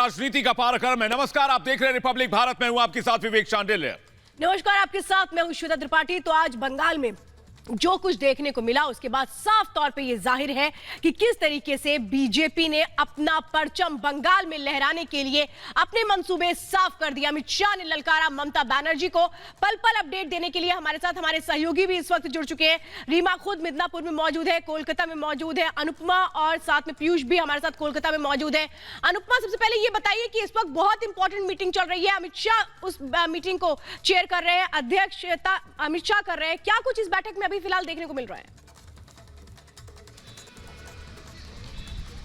राजनीति का पारक्रम है। नमस्कार, आप देख रहे हैं रिपब्लिक भारत में, हूं आपके साथ विवेक चांडिल्य। नमस्कार, आपके साथ मैं हूं श्वेता त्रिपाठी। तो आज बंगाल में जो कुछ देखने को मिला उसके बाद साफ तौर पे ये जाहिर है कि किस तरीके से बीजेपी ने अपना परचम बंगाल में लहराने के लिए अपने मंसूबे साफ कर दिया। अमित शाह ने ललकारा ममता बनर्जी को। पल पल अपडेट देने के लिए हमारे साथ हमारे सहयोगी भी इस वक्त जुड़ चुके हैं। रीमा खुद मिदनापुर में मौजूद है, कोलकाता में मौजूद है अनुपमा, और साथ में पीयूष भी हमारे साथ कोलकाता में मौजूद है। अनुपमा, सबसे पहले ये बताइए कि इस वक्त बहुत इंपॉर्टेंट मीटिंग चल रही है, अमित शाह उस मीटिंग को चेयर कर रहे हैं, अध्यक्षता अमित शाह कर रहे हैं। क्या कुछ इस बैठक में अभी फिलहाल देखने को मिल रहा है?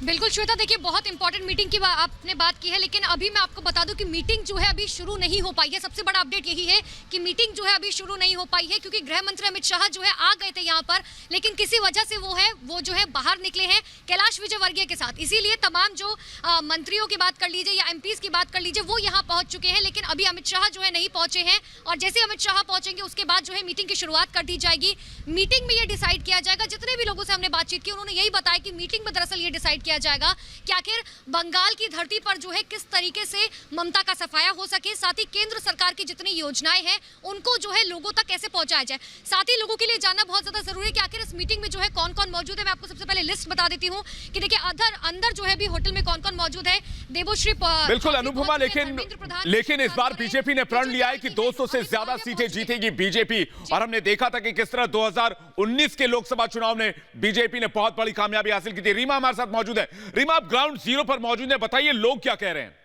बिल्कुल श्वेता, देखिए बहुत इंपॉर्टेंट मीटिंग की आपने बात की है, लेकिन अभी मैं आपको बता दूं कि मीटिंग जो है अभी शुरू नहीं हो पाई है। सबसे बड़ा अपडेट यही है कि मीटिंग जो है अभी शुरू नहीं हो पाई है, क्योंकि गृह मंत्री अमित शाह जो है आ गए थे यहाँ पर, लेकिन किसी वजह से वो जो है बाहर निकले हैं कैलाश विजयवर्गीय के साथ। इसीलिए तमाम जो मंत्रियों की बात कर लीजिए या एमपीज की बात कर लीजिए, वो यहाँ पहुंच चुके हैं, लेकिन अभी अमित शाह जो है नहीं पहुंचे हैं। और जैसे अमित शाह पहुंचेंगे उसके बाद जो है मीटिंग की शुरुआत कर दी जाएगी। मीटिंग में ये डिसाइड किया जाएगा, जितने भी लोगों से हमने बातचीत की उन्होंने यही बताया कि मीटिंग में दरअसल ये डिसाइड किया जाएगा कि आखिर बंगाल की धरती पर जो है किस तरीके से ममता का सफाया हो सके, साथ ही केंद्र सरकार की जितनी योजनाएं हैं उनको जो है लोगों तक कैसे पहुंचाया जाए। साथ ही लोगों के लिए जानना बहुत ज्यादा जरूरी है कि आखिर इस मीटिंग में जो है कौन कौन मौजूद है। मैं आपको सबसे पहले लिस्ट बता देती हूँ कि देखिए अंदर जो है भी होटल में कौन कौन मौजूद है। देवश्री बिल्कुल अनुपमा, लेकिन इस बार बीजेपी ने प्रण लिया है कि 200 से ज्यादा सीटें जीतेगी बीजेपी, और हमने देखा था कि किस तरह 2019 के लोकसभा चुनाव में बीजेपी ने बहुत बड़ी कामयाबी हासिल की थी। रीमा हमारे साथ मौजूद है। रीमा, आप ग्राउंड जीरो पर मौजूद है, बताइए लोग क्या कह रहे हैं?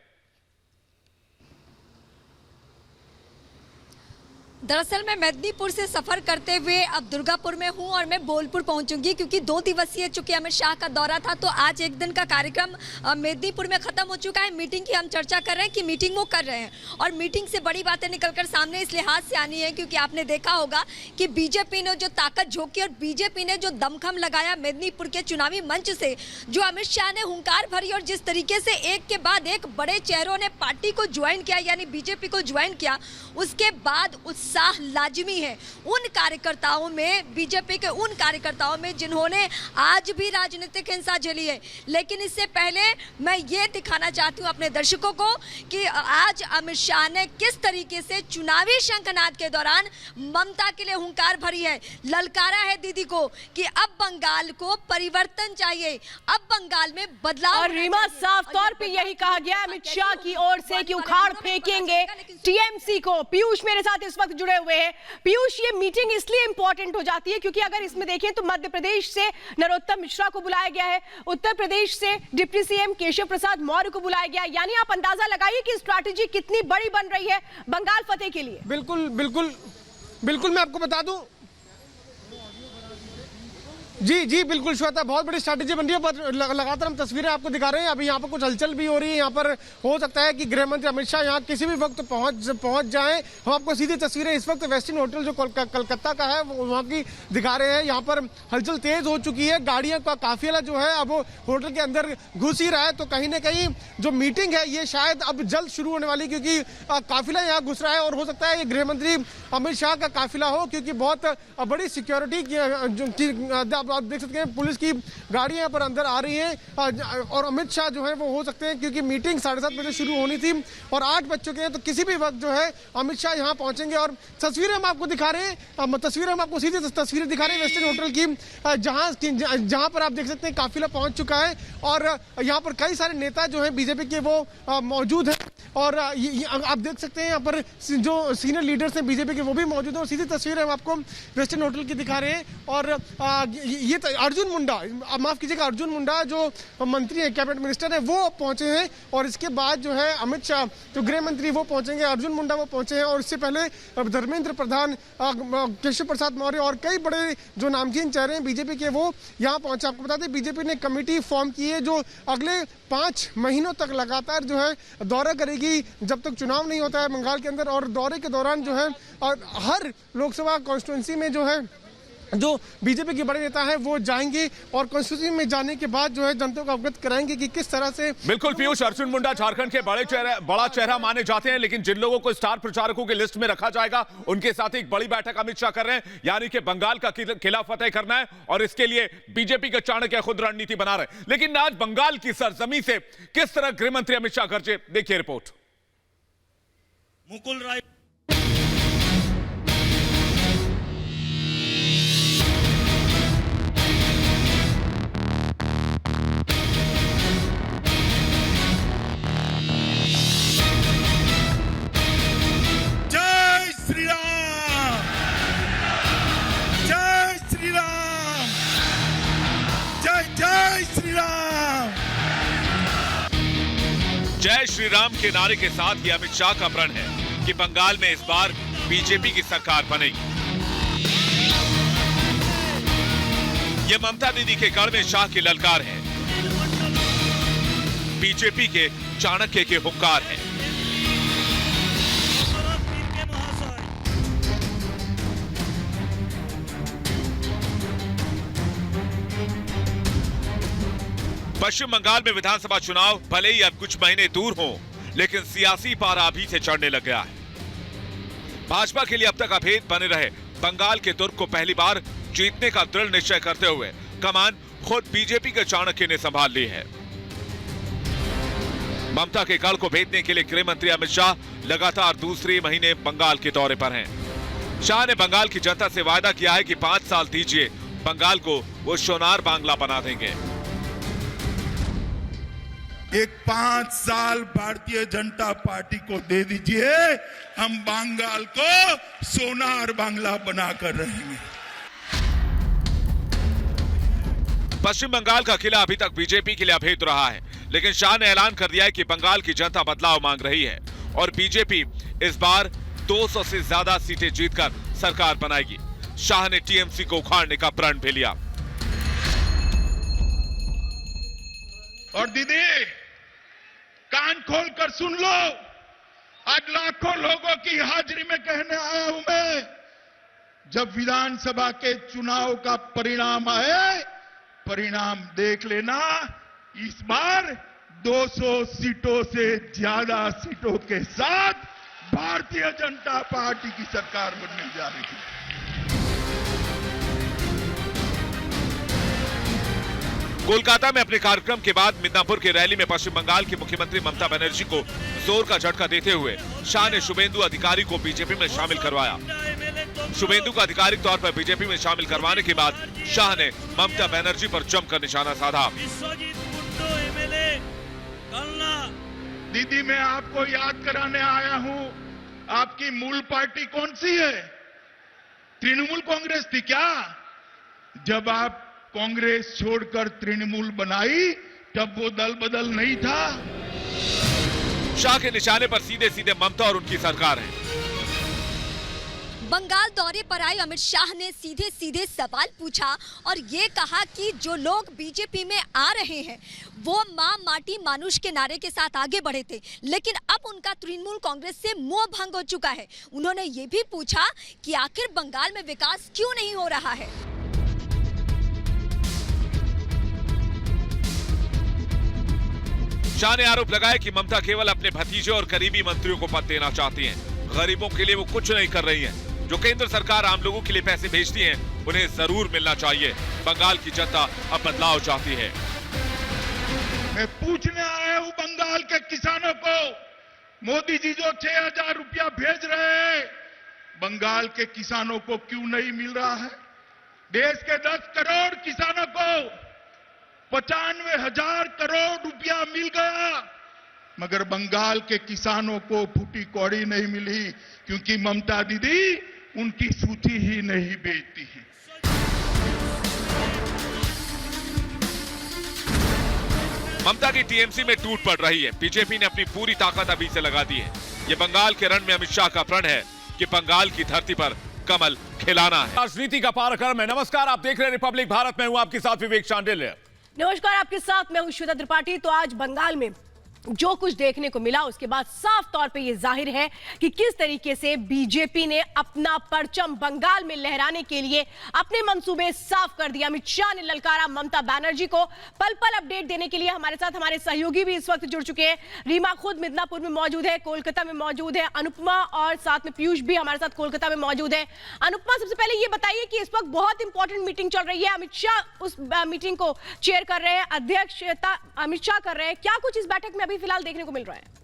दरअसल मैं मेदिनीपुर से सफर करते हुए अब दुर्गापुर में हूं और मैं बोलपुर पहुंचूंगी, क्योंकि 2 दिवसीय चूंकि अमित शाह का दौरा था, तो आज एक दिन का कार्यक्रम मेदिनीपुर में खत्म हो चुका है। मीटिंग की हम चर्चा कर रहे हैं कि मीटिंग वो कर रहे हैं, और मीटिंग से बड़ी बातें निकलकर सामने इस लिहाज से आनी है क्योंकि आपने देखा होगा कि बीजेपी ने जो ताकत झोंकी और बीजेपी ने जो दमखम लगाया मेदिनीपुर के चुनावी मंच से, जो अमित शाह ने हुंकार भरी और जिस तरीके से एक के बाद एक बड़े चेहरों ने पार्टी को ज्वाइन किया, यानी बीजेपी को ज्वाइन किया, उसके बाद उत्साह लाजिमी है उन कार्यकर्ताओं में, बीजेपी के उन कार्यकर्ताओं में जिन्होंने आज भी राजनीतिक हिंसा झेली है। लेकिन इससे पहले मैं ये दिखाना चाहती हूँ अपने दर्शकों को कि आज अमित शाह ने किस तरीके से चुनावी शंखनाद के दौरान ममता के लिए हुंकार भरी है, ललकारा है दीदी को कि अब बंगाल को परिवर्तन चाहिए, अब बंगाल में बदलाव। और रीमा, साफ तौर पे यही कहा गया अमित शाह की ओर से कि उखाड़ फेंकेंगे टीएमसी को। पीयूष मेरे साथ इस वक्त जुड़े हुए हैं। पीयूष, ये मीटिंग इसलिए इंपॉर्टेंट हो जाती है क्योंकि अगर इसमें देखें तो मध्य प्रदेश से नरोत्तम मिश्रा को बुलाया गया है, उत्तर प्रदेश से डिप्टी सीएम केशव प्रसाद मौर्य को बुलाया गया है, यानी आप अंदाजा लगाइए कि स्ट्रैटेजी कितनी बड़ी बन रही है बंगाल फतेह के लिए। बिल्कुल बिल्कुल बिल्कुल, मैं आपको बता दूं, जी बिल्कुल श्वेता, बहुत बड़ी स्ट्रैटेजी बन रही है। पर लगातार हम तस्वीरें आपको दिखा रहे हैं। अभी यहाँ पर कुछ हलचल भी हो रही है। यहाँ पर हो सकता है कि गृह मंत्री अमित शाह यहाँ किसी भी वक्त पहुंच जाएं। हम आपको सीधी तस्वीरें इस वक्त वेस्टर्न होटल जो कलकत्ता का है वहाँ की दिखा रहे हैं। यहाँ पर हलचल तेज हो चुकी है, गाड़ियों का काफिला जो है अब होटल के अंदर घुस ही रहा है। तो कहीं ना कहीं जो मीटिंग है ये शायद अब जल्द शुरू होने वाली, क्योंकि काफिला यहाँ घुस रहा है और हो सकता है ये गृह मंत्री अमित शाह का काफिला हो, क्योंकि बहुत बड़ी सिक्योरिटी आप देख सकते हैं, पुलिस की गाड़ियां यहाँ पर अंदर आ रही हैं। और अमित शाह जो है वो हो सकते हैं, क्योंकि मीटिंग 7:30 बजे शुरू होनी थी और 8 बज चुके हैं, तो किसी भी वक्त जो है अमित शाह यहाँ पहुंचेंगे। और तस्वीरें हम आपको दिखा रहे हैं, तस्वीरें हम आपको सीधी तस्वीरें दिखा रहे हैं वेस्टर्न होटल की, जहां पर आप देख सकते हैं काफिला पहुंच चुका है और यहाँ पर कई सारे नेता जो है बीजेपी के वो मौजूद हैं। और आप देख सकते हैं यहाँ पर जो सीनियर लीडर्स हैं बीजेपी के वो भी मौजूद हैं। और सीधी तस्वीरें हम आपको वेस्टर्न होटल की दिखा रहे हैं। और ये अर्जुन मुंडा, माफ कीजिएगा, अर्जुन मुंडा जो मंत्री है, कैबिनेट मिनिस्टर है, वो पहुंचे हैं। और इसके बाद जो है अमित शाह जो गृह मंत्री वो पहुंचेंगे, अर्जुन मुंडा वो पहुंचे हैं। और इससे पहले धर्मेंद्र प्रधान, केशव प्रसाद मौर्य और कई बड़े जो नामचीन चेहरे हैं बीजेपी के वो यहाँ पहुंचे। आपको बता दें बीजेपी ने कमेटी फॉर्म की है जो अगले 5 महीनों तक लगातार जो है दौरा करेगी जब तक चुनाव नहीं होता है बंगाल के अंदर। और दौरे के दौरान जो है हर लोकसभा कॉन्स्टिट्यूंसी में जो है जो बीजेपी के बड़े नेता हैं वो जाएंगे और कॉन्स्टिट्यूंसी में जाने के बाद जो है जनता को अवगत कराएंगे कि किस तरह से। बिल्कुल पीयूष, अर्जुन मुंडा झारखंड के बड़ा चेहरा माने जाते हैं, लेकिन जिन लोगों को स्टार प्रचारकों की लिस्ट में रखा जाएगा उनके साथ एक बड़ी बैठक अमित शाह कर रहे हैं, यानी कि बंगाल का किला फतेह करना है और इसके लिए बीजेपी के चाणक्य खुद रणनीति बना रहे हैं। लेकिन आज बंगाल की सरजमी से किस तरह गृह मंत्री अमित शाह गरजे, देखिए रिपोर्ट। मुकुल राय जय श्री राम के नारे के साथ ये अमित शाह का प्रण है कि बंगाल में इस बार बीजेपी की सरकार बनेगी। ये ममता दीदी के गढ़ में शाह की ललकार है, बीजेपी के चाणक्य के हुंकार है। पश्चिम बंगाल में विधानसभा चुनाव भले ही अब कुछ महीने दूर हों, लेकिन सियासी पारा अभी से चढ़ने लग गया है। भाजपा के लिए अब तक अभेद बने रहे बंगाल के दुर्ग को पहली बार जीतने का दृढ़ निश्चय करते हुए कमान खुद बीजेपी के चाणक्य ने संभाल ली है। ममता के गढ़ को भेदने के लिए गृह मंत्री अमित शाह लगातार दूसरे महीने बंगाल के दौरे पर हैं। शाह ने बंगाल की जनता से वायदा किया है कि 5 साल दीजिए, बंगाल को वो सोनार बांग्ला बना देंगे। एक 5 साल भारतीय जनता पार्टी को दे दीजिए, हम बंगाल को सोनार बांग्ला बनाकर रहेंगे। पश्चिम बंगाल का किला अभी तक बीजेपी के लिए अभेद रहा है, लेकिन शाह ने ऐलान कर दिया है कि बंगाल की जनता बदलाव मांग रही है और बीजेपी इस बार 200 से ज्यादा सीटें जीतकर सरकार बनाएगी। शाह ने टीएमसी को उखाड़ने का प्रण भी लिया। और दीदी कान खोल कर सुन लो, आज लाखों लोगों की हाजिरी में कहने आया हूं मैं, जब विधानसभा के चुनाव का परिणाम आए, परिणाम देख लेना, इस बार 200 सीटों से ज्यादा सीटों के साथ भारतीय जनता पार्टी की सरकार बनने जा रही है। कोलकाता में अपने कार्यक्रम के बाद मिदनापुर की रैली में पश्चिम बंगाल की मुख्यमंत्री ममता बनर्जी को जोर का झटका देते हुए शाह ने शुभेंदु अधिकारी को बीजेपी में शामिल करवाया। शुभेंदु को आधिकारिक तौर पर बीजेपी में शामिल करवाने के बाद शाह ने ममता बनर्जी पर जमकर निशाना साधा। दीदी मैं आपको याद कराने आया हूं, आपकी मूल पार्टी कौन सी है? तृणमूल कांग्रेस थी क्या? जब आप कांग्रेस छोड़कर तृणमूल बनाई तब वो दल बदल नहीं था। शाह के निशाने पर सीधे सीधे ममता और उनकी सरकार है। बंगाल दौरे पर आए अमित शाह ने सीधे सीधे सवाल पूछा और ये कहा कि जो लोग बीजेपी में आ रहे हैं वो मां माटी मानुष के नारे के साथ आगे बढ़े थे, लेकिन अब उनका तृणमूल कांग्रेस से मोह भंग हो चुका है। उन्होंने ये भी पूछा कि आखिर बंगाल में विकास क्यों नहीं हो रहा है। शाह ने आरोप लगाया कि ममता केवल अपने भतीजे और करीबी मंत्रियों को पद देना चाहती हैं। गरीबों के लिए वो कुछ नहीं कर रही हैं। जो केंद्र सरकार आम लोगों के लिए पैसे भेजती है उन्हें जरूर मिलना चाहिए। बंगाल की जनता अब बदलाव चाहती है। मैं पूछने आया हूं बंगाल के किसानों को, मोदी जी जो 6,000 रुपया भेज रहे हैं, बंगाल के किसानों को क्यों नहीं मिल रहा है? देश के 10 करोड़ किसानों को 95,000 करोड़ रुपया मिल गया, मगर बंगाल के किसानों को फूटी कौड़ी नहीं मिली, क्योंकि ममता दीदी उनकी सूची ही नहीं बेचती है। ममता की टीएमसी में टूट पड़ रही है। बीजेपी ने अपनी पूरी ताकत अभी से लगा दी है। ये बंगाल के रण में अमित शाह का प्रण है कि बंगाल की धरती पर कमल खिलाना है। राजनीति का पाराक्रम है। नमस्कार, आप देख रहे हैं रिपब्लिक भारत में हूं आपके साथ विवेक चांडिल्य। नमस्कार, आपके साथ मैं हूं श्वेता त्रिपाठी। तो आज बंगाल में जो कुछ देखने को मिला उसके बाद साफ तौर पे ये जाहिर है कि किस तरीके से बीजेपी ने अपना परचम बंगाल में लहराने के लिए अपने मंसूबे साफ कर दिया। अमित शाह ने ललकारा ममता बनर्जी को। पल पल अपडेट देने के लिए हमारे साथ हमारे सहयोगी भी इस वक्त जुड़ चुके हैं। रीमा खुद मिदनापुर में मौजूद है, कोलकाता में मौजूद है, अनुपमा और साथ में पीयूष भी हमारे साथ कोलकाता में मौजूद है। अनुपमा, सबसे पहले ये बताइए कि इस वक्त बहुत इंपॉर्टेंट मीटिंग चल रही है, अमित शाह उस मीटिंग को चेयर कर रहे हैं, अध्यक्षता अमित शाह कर रहे हैं, क्या कुछ इस बैठक में अभी फिलहाल देखने को मिल रहा है?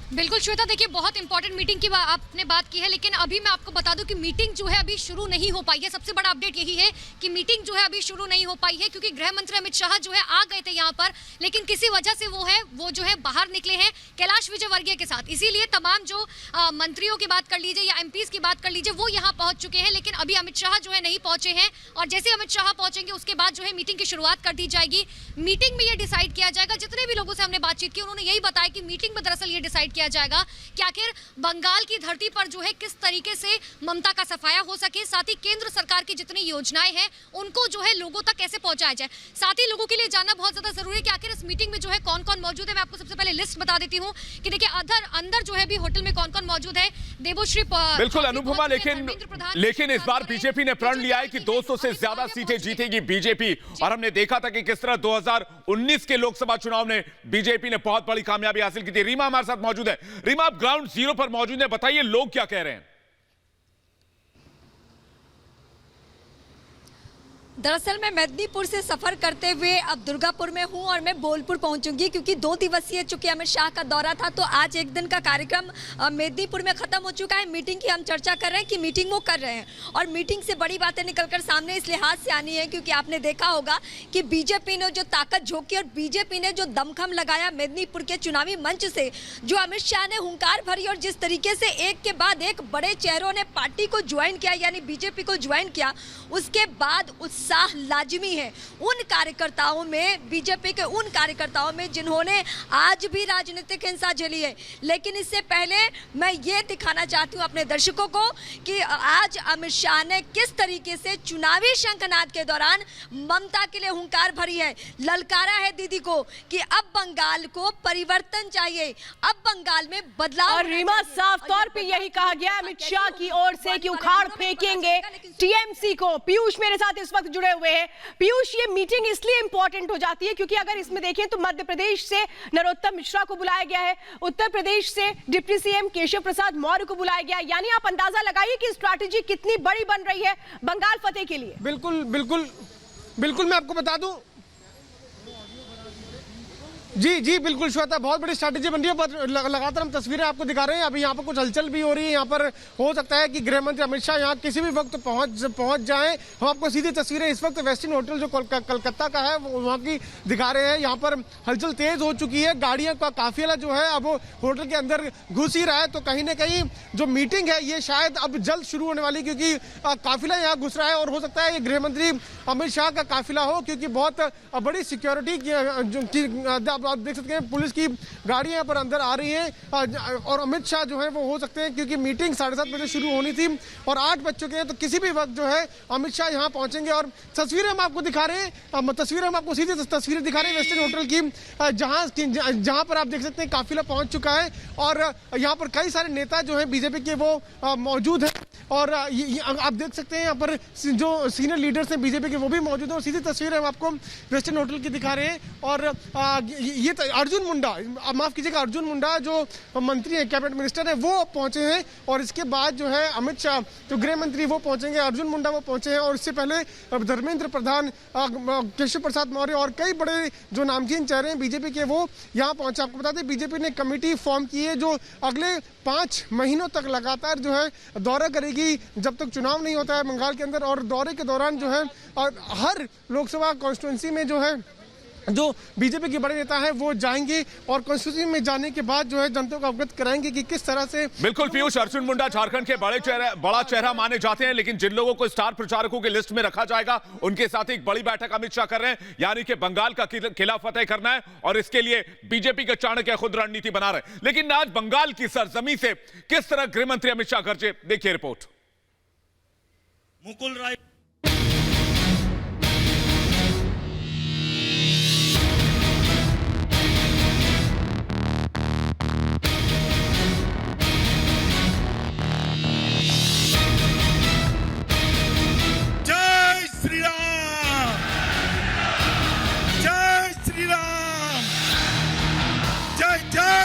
बिल्कुल श्वेता, देखिए बहुत इंपॉर्टेंट मीटिंग की आपने बात की है, लेकिन अभी मैं आपको बता दूं कि मीटिंग जो है अभी शुरू नहीं हो पाई है। सबसे बड़ा अपडेट यही है कि मीटिंग जो है अभी शुरू नहीं हो पाई है क्योंकि गृह मंत्री अमित शाह जो है आ गए थे यहाँ पर, लेकिन किसी वजह से वो जो है बाहर निकले हैं कैलाश विजयवर्गीय के साथ। इसीलिए तमाम जो मंत्रियों की बात कर लीजिए या एमपीज की बात कर लीजिए वो यहाँ पहुंच चुके हैं, लेकिन अभी अमित शाह जो है नहीं पहुंचे हैं। और जैसे अमित शाह पहुंचेंगे उसके बाद जो है मीटिंग की शुरुआत कर दी जाएगी। मीटिंग में ये डिसाइड किया जाएगा, जितने भी लोगों से हमने बातचीत की उन्होंने यही बताया कि मीटिंग में दरअसल ये डिसाइड किया जाएगा कि आखिर बंगाल की धरती पर जो है किस तरीके से ममता का सफाया हो सके, साथ ही केंद्र सरकार की जितनी योजनाएं हैं उनको जो है लोगों तक कैसे पहुंचाया जाए। साथ ही लोगों के लिए जानना बहुत ज्यादा जरूरी है कि आखिर इस मीटिंग में जो है कौन कौन मौजूद है। मैं आपको सबसे पहले लिस्ट बता देती हूँ कि देखिए अंदर जो है भी होटल में कौन कौन मौजूद है। देवोश्री बिल्कुल अनुपमा, लेकिन इस बार बीजेपी ने प्रण लिया है कि 200 से ज्यादा सीटें जीतेगी बीजेपी। और हमने देखा था कि किस तरह 2019 के लोकसभा चुनाव में बीजेपी ने बहुत बड़ी कामयाबी हासिल की थी। रीमा हमारे साथ मौजूद है। रीमा, आप ग्राउंड जीरो पर मौजूद है, बताइए लोग क्या कह रहे हैं? दरअसल मैं मेदिनीपुर से सफर करते हुए अब दुर्गापुर में हूं और मैं बोलपुर पहुंचूंगी क्योंकि 2 दिवसीय चूंकि अमित शाह का दौरा था तो आज एक दिन का कार्यक्रम मेदिनीपुर में खत्म हो चुका है। मीटिंग की हम चर्चा कर रहे हैं कि मीटिंग वो कर रहे हैं और मीटिंग से बड़ी बातें निकलकर सामने इस लिहाज से आनी है क्योंकि आपने देखा होगा कि बीजेपी ने जो ताकत झोंकी और बीजेपी ने जो दमखम लगाया मेदिनीपुर के चुनावी मंच से, जो अमित शाह ने हुंकार भरी और जिस तरीके से एक के बाद एक बड़े चेहरों ने पार्टी को ज्वाइन किया यानी बीजेपी को ज्वाइन किया, उसके बाद उत्साह लाजिमी है उन कार्यकर्ताओं में, बीजेपी के उन कार्यकर्ताओं में जिन्होंने आज भी राजनीतिक हिंसा झेली है। लेकिन इससे पहले मैं ये दिखाना चाहती हूँ अपने दर्शकों को कि आज अमित शाह ने किस तरीके से चुनावी शंखनाद के दौरान ममता के लिए हुंकार भरी है, ललकारा है दीदी को कि अब बंगाल को परिवर्तन चाहिए, अब बंगाल में बदलाव। और रीमा, साफ तौर पे यही कहा गया अमित शाह की ओर से कि उखाड़ फेंकेंगे टीएमसी को। पीयूष मेरे साथ इस वक्त जुड़े हुए हैं। पीयूष, ये मीटिंग इसलिए इंपॉर्टेंट हो जाती है क्योंकि अगर इसमें देखें तो मध्य प्रदेश से नरोत्तम मिश्रा को बुलाया गया है, उत्तर प्रदेश से डिप्टी सीएम केशव प्रसाद मौर्य को बुलाया गया, यानी आप अंदाजा लगाइए कि स्ट्रैटेजी कितनी बड़ी बन रही है बंगाल फतेह के लिए। बिल्कुल बिल्कुल बिल्कुल, मैं आपको बता दूं, जी बिल्कुल श्वेता, बहुत बड़ी स्ट्रैटेजी बन रही है। पर लगातार हम तस्वीरें आपको दिखा रहे हैं। अभी यहाँ पर कुछ हलचल भी हो रही है। यहाँ पर हो सकता है कि गृह मंत्री अमित शाह यहाँ किसी भी वक्त पहुंच जाएं। हम आपको सीधी तस्वीरें इस वक्त वेस्टर्न होटल जो कलकत्ता का है वो वहाँ की दिखा रहे हैं। यहाँ पर हलचल तेज हो चुकी है, गाड़ियों का काफिला जो है अब होटल के अंदर घुस ही रहा है। तो कहीं ना कहीं जो मीटिंग है ये शायद अब जल्द शुरू होने वाली, क्योंकि काफिला यहाँ घुस रहा है और हो सकता है ये गृह मंत्री अमित शाह का काफिला हो, क्योंकि बहुत बड़ी सिक्योरिटी आप देख सकते हैं, पुलिस की गाड़ियां यहाँ पर अंदर आ रही हैं। और अमित शाह जो है वो हो सकते हैं, क्योंकि मीटिंग 7:30 बजे शुरू होनी थी और 8 बज चुके हैं, तो किसी भी वक्त जो है अमित शाह यहाँ पहुंचेंगे। और तस्वीरें हम आपको दिखा रहे हैं, तस्वीरें हम आपको सीधी तस्वीरें दिखा रहे हैं वेस्टर्न होटल की, जहां पर आप देख सकते हैं काफिला पहुंच चुका है और यहाँ पर कई सारे नेता जो है बीजेपी के वो मौजूद हैं। और आप देख सकते हैं यहाँ पर जो सीनियर लीडर्स हैं बीजेपी के वो भी मौजूद हैं। और सीधी तस्वीरें हम आपको वेस्टर्न होटल की दिखा रहे हैं। और ये अर्जुन मुंडा, माफ कीजिएगा, अर्जुन मुंडा जो मंत्री है, कैबिनेट मिनिस्टर है, वो पहुंचे हैं। और इसके बाद जो है अमित शाह जो गृह मंत्री वो पहुंचेंगे, अर्जुन मुंडा वो पहुंचे हैं। और इससे पहले धर्मेंद्र प्रधान, केशव प्रसाद मौर्य और कई बड़े जो नामचीन चेहरे हैं बीजेपी के वो यहाँ पहुंचे। आपको बता दें बीजेपी ने कमेटी फॉर्म की है जो अगले 5 महीनों तक लगातार जो है दौरा करेगी जब तक चुनाव नहीं होता है बंगाल के अंदर। और दौरे के दौरान जो है हर लोकसभा कॉन्स्टिट्यूंसी में जो है जो बीजेपी के बड़े नेता हैं वो जाएंगे और कॉन्स्टिट्यूंसी में जाने के बाद जो है जनता को अवगत कराएंगे कि किस तरह से। बिल्कुल पीयूष, अर्जुन मुंडा झारखंड के बड़ा चेहरा माने जाते हैं, लेकिन जिन लोगों को स्टार प्रचारकों की लिस्ट में रखा जाएगा उनके साथ एक बड़ी बैठक अमित शाह कर रहे हैं, यानी कि बंगाल का किला फतेह करना है। और इसके लिए बीजेपी के चाणक्य खुद रणनीति बना रहे हैं। लेकिन आज बंगाल की सरजमी से किस तरह गृह मंत्री अमित शाह गरजे, देखिए रिपोर्ट। मुकुल राय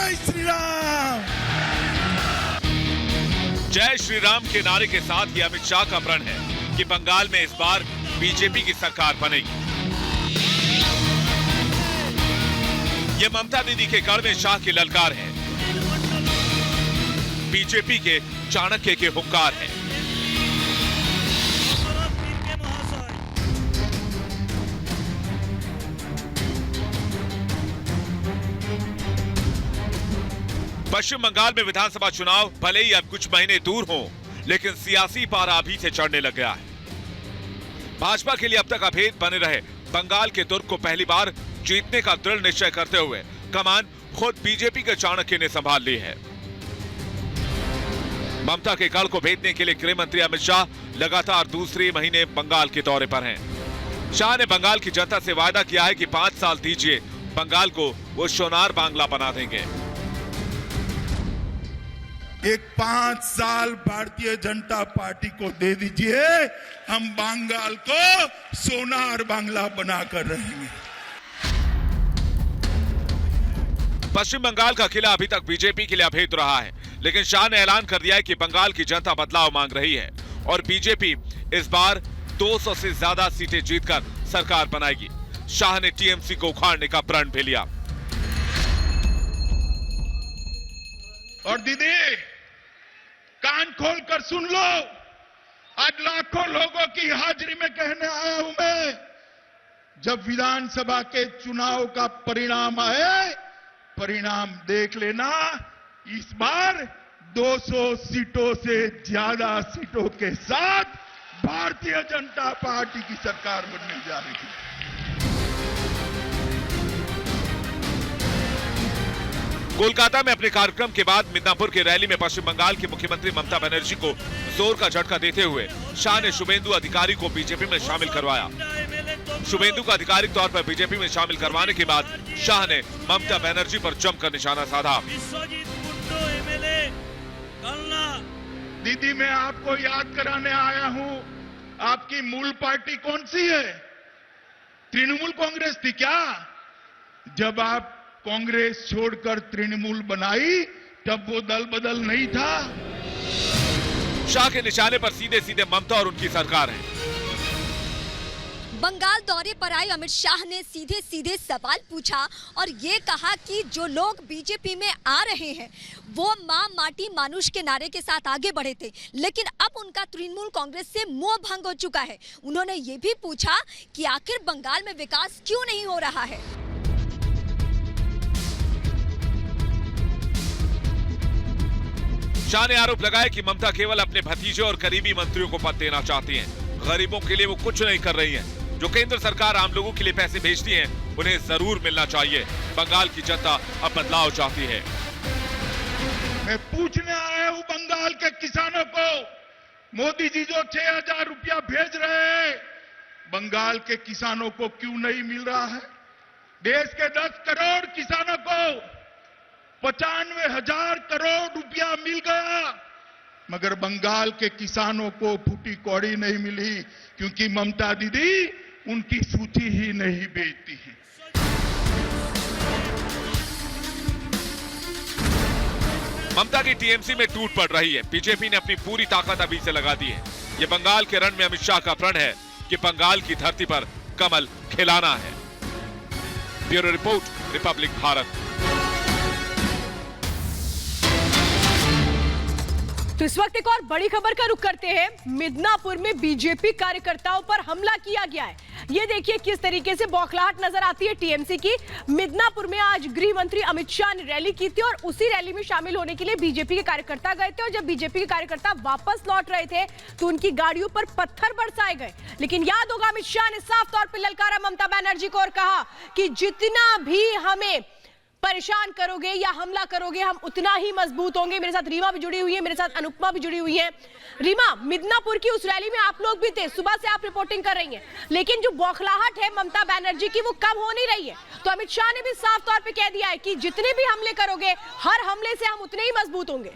जय श्री राम। जय श्री राम के नारे के साथ ही अमित शाह का प्रण है कि बंगाल में इस बार बीजेपी की सरकार बनेगी। ये ममता दीदी के गढ़ में शाह की ललकार है, बीजेपी के चाणक्य के हुंकार है। पश्चिम बंगाल में विधानसभा चुनाव भले ही अब कुछ महीने दूर हों, लेकिन सियासी पारा अभी से चढ़ने लग गया है। भाजपा के लिए अब तक अभेद बने रहे बंगाल के दुर्ग को पहली बार जीतने का दृढ़ निश्चय करते हुए कमान खुद बीजेपी के चाणक्य ने संभाल ली है। ममता के गढ़ को भेदने के लिए गृह मंत्री अमित शाह लगातार दूसरे महीने बंगाल के दौरे पर हैं। शाह ने बंगाल की जनता से वायदा किया है कि 5 साल दीजिए, बंगाल को वो सोनार बांग्ला बना देंगे। एक 5 साल भारतीय जनता पार्टी को दे दीजिए, हम बंगाल को सोनार बांग्ला बनाकर रहेंगे। पश्चिम बंगाल का किला अभी तक बीजेपी के लिए अभेद रहा है, लेकिन शाह ने ऐलान कर दिया है कि बंगाल की जनता बदलाव मांग रही है और बीजेपी इस बार 200 से ज्यादा सीटें जीतकर सरकार बनाएगी। शाह ने टीएमसी को उखाड़ने का प्रण भी लिया। और दीदी, कान खोल कर सुन लो, आज लाखों लोगों की हाजिरी में कहने आया हूं मैं, जब विधानसभा के चुनाव का परिणाम आए, परिणाम देख लेना, इस बार 200 सीटों से ज्यादा सीटों के साथ भारतीय जनता पार्टी की सरकार बनने जा रही है। कोलकाता में अपने कार्यक्रम के बाद मिदनापुर की रैली में पश्चिम बंगाल की मुख्यमंत्री ममता बनर्जी को जोर का झटका देते हुए शाह ने शुभेंदु अधिकारी को बीजेपी में शामिल करवाया। शुभेंदु को आधिकारिक तौर पर बीजेपी में शामिल करवाने के बाद शाह ने ममता बनर्जी पर जमकर निशाना साधा। दीदी, मैं आपको याद कराने आया हूं, आपकी मूल पार्टी कौन सी है? तृणमूल कांग्रेस थी क्या? जब आप कांग्रेस छोड़कर तृणमूल बनाई, तब वो दल बदल नहीं था। शाह के निशाने पर सीधे सीधे ममता और उनकी सरकार है। बंगाल दौरे पर आए अमित शाह ने सीधे सीधे सवाल पूछा और ये कहा कि जो लोग बीजेपी में आ रहे हैं वो मां माटी मानुष के नारे के साथ आगे बढ़े थे, लेकिन अब उनका तृणमूल कांग्रेस से मोह भंग हो चुका है। उन्होंने ये भी पूछा कि आखिर बंगाल में विकास क्यों नहीं हो रहा है। शाह ने आरोप लगाया कि ममता केवल अपने भतीजे और करीबी मंत्रियों को पद देना चाहती हैं। गरीबों के लिए वो कुछ नहीं कर रही हैं। जो केंद्र सरकार आम लोगों के लिए पैसे भेजती है, उन्हें जरूर मिलना चाहिए। बंगाल की जनता अब बदलाव चाहती है। मैं पूछने आया हूं बंगाल के किसानों को, मोदी जी जो 6,000 रुपया भेज रहे हैं, बंगाल के किसानों को क्यों नहीं मिल रहा है? देश के 10 करोड़ किसानों को 95,000 करोड़ रुपया मिल गया, मगर बंगाल के किसानों को फूटी कौड़ी नहीं मिली, क्योंकि ममता दीदी उनकी सूची ही नहीं बेचती है। ममता की टीएमसी में टूट पड़ रही है। बीजेपी ने अपनी पूरी ताकत अभी से लगा दी है। ये बंगाल के रण में अमित शाह का प्रण है कि बंगाल की धरती पर कमल खिलाना है। Bureau report, Republic Bharat. तो इस वक्त एक और बड़ी खबर का रुख करते हैं। मिदनापुर में बीजेपी कार्यकर्ताओं पर हमला किया गया है। ये देखिए किस तरीके से बौखलाहट नजर आती है टीएमसी की। मिदनापुर में आज गृह मंत्री अमित शाह ने रैली की थी और उसी रैली में शामिल होने के लिए बीजेपी के कार्यकर्ता गए थे और जब बीजेपी के कार्यकर्ता वापस लौट रहे थे तो उनकी गाड़ियों पर पत्थर बरसाए गए। लेकिन याद होगा अमित शाह ने साफ तौर पर ललकारा ममता बनर्जी को और कहा कि जितना भी हमें परेशान करोगे या हमला करोगे हम उतना ही मजबूत होंगे। मेरे साथ रीमा भी जुड़ी हुई है, मेरे साथ अनुपमा भी जुड़ी हुई है। रीमा, मिदनापुर की उस रैली में आप लोग भी थे, सुबह से आप रिपोर्टिंग कर रही हैं, लेकिन जो बौखलाहट है ममता बनर्जी की वो कम हो नहीं रही है। तो अमित शाह ने भी साफ तौर पे कह दिया है कि जितने भी हमले करोगे हर हमले से हम उतने ही मजबूत होंगे।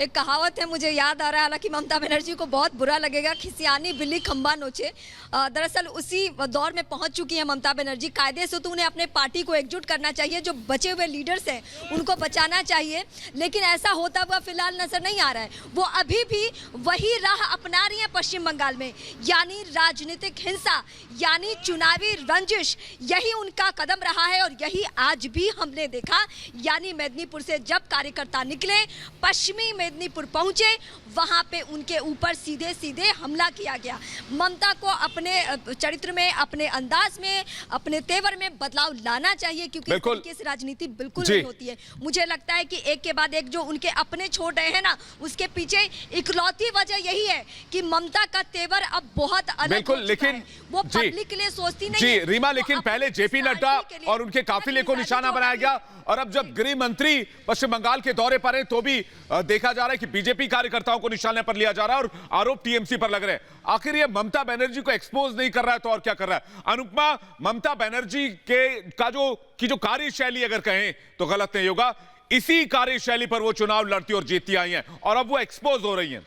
एक कहावत है, मुझे याद आ रहा है, हालांकि ममता बनर्जी को बहुत बुरा लगेगा, खिसियानी बिल्ली खंबा नोचे। दरअसल उसी दौर में पहुंच चुकी है ममता बनर्जी। कायदे से तो उन्हें अपने पार्टी को एकजुट करना चाहिए, जो बचे हुए लीडर्स हैं उनको बचाना चाहिए, लेकिन ऐसा होता हुआ फिलहाल नजर नहीं आ रहा है। वो अभी भी वही राह अपना रही है पश्चिम बंगाल में, यानी राजनीतिक हिंसा, यानी चुनावी रंजिश, यही उनका कदम रहा है और यही आज भी हमने देखा। यानी मेदिनीपुर से जब कार्यकर्ता निकले, पश्चिमी मेदिनीपुर पहुंचे, वहां पे उनके ऊपर सीधे सीधे हमला किया गया। ममता को अपने चरित्र में, अपने अंदाज में, अपने तेवर में बदलाव लाना चाहिए, क्योंकि इस तरीके से राजनीति बिल्कुल नहीं होती है। मुझे लगता है कि एक के बाद एक जो उनके अपने छोड़ रहे हैं ना, उसके पीछे इकलौती वजह यही है कि ममता का तेवर अब बहुत अलग हो चुका है। वो पब्लिक के लिए सोचती नहीं है। जी रीमा, लेकिन पहले जेपी नड्डा और उनके काफिले को निशाना बनाया गया, और अब जब गृह मंत्री पश्चिम बंगाल के दौरे पर हैं तो भी देखा जा रहा है कि बीजेपी कार्यकर्ताओं को निशाने पर लिया जा रहा है और आरोप टीएमसी पर लग रहे हैं। आखिर ये ममता बनर्जी को एक्सपोज नहीं कर रहा है तो और क्या कर रहा है? अनुपमा, ममता बनर्जी की जो कार्यशैली अगर कहें तो गलत नहीं होगा, इसी कार्यशैली पर वो चुनाव लड़ती और जीतती आई हैं और अब वो एक्सपोज हो रही हैं।